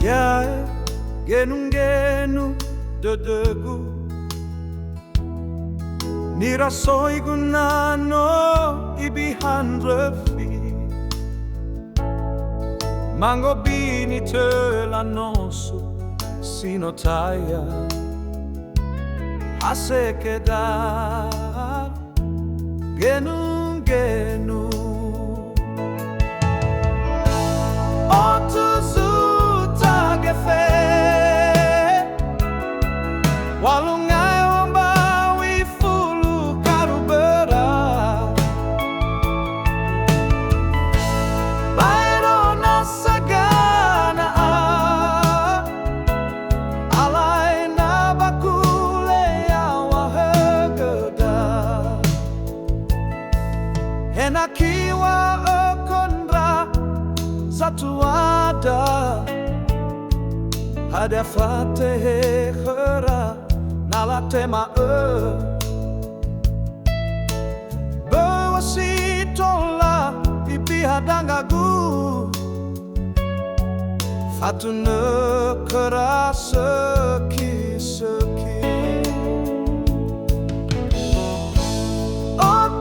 Ya genu dedegu Nirasoigu nano ibihan refi Mango bini te la nosu sinotaya Hace quedar genu Otuzuta gefe Walungai wamba wifulu karubera Bairo nasagana Alai na bakule ya wahegeda Henakiwa okondra Satuada Hada fate khara nalatema Bewasitola ibihadangagu Fatune khara seki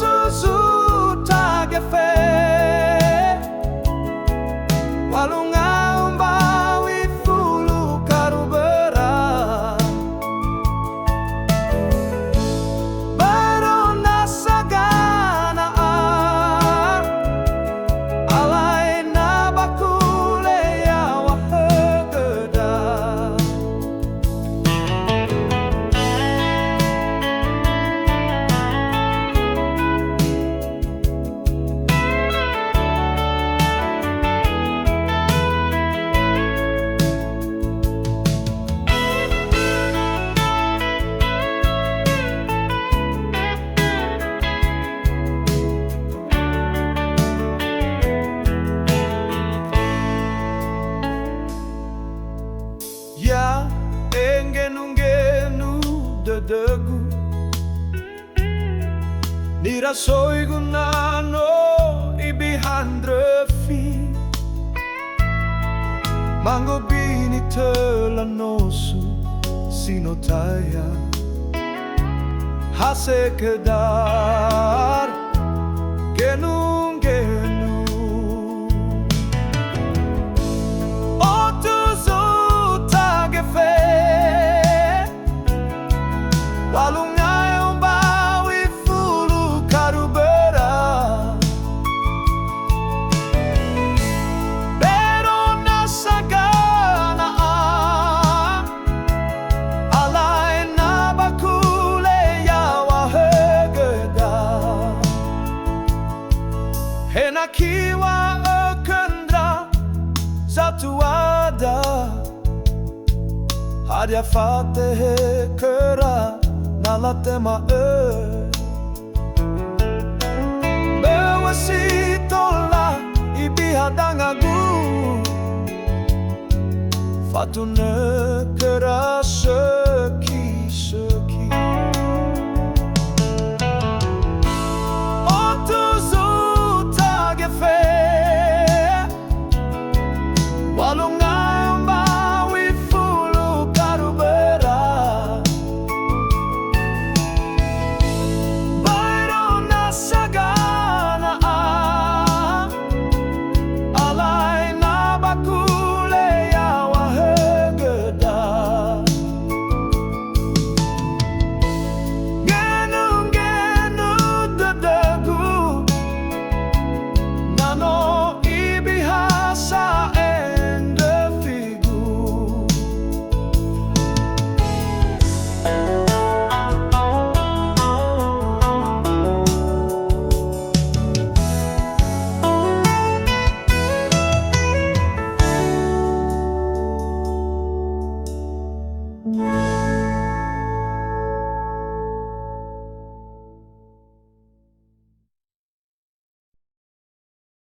Otuzuta gefe Ya engenu dedegu Nirasoigu nano ibihan refi Mango bini te la nosu sinotaya Hace quedar genu Walungai umba wifulu karubera Pero nasagana Alai na bakule ya wahegeda Henakiwa okendra Satuada Hadia fate kera nalatema Bewasitola ibihadangagu Fatune kera seki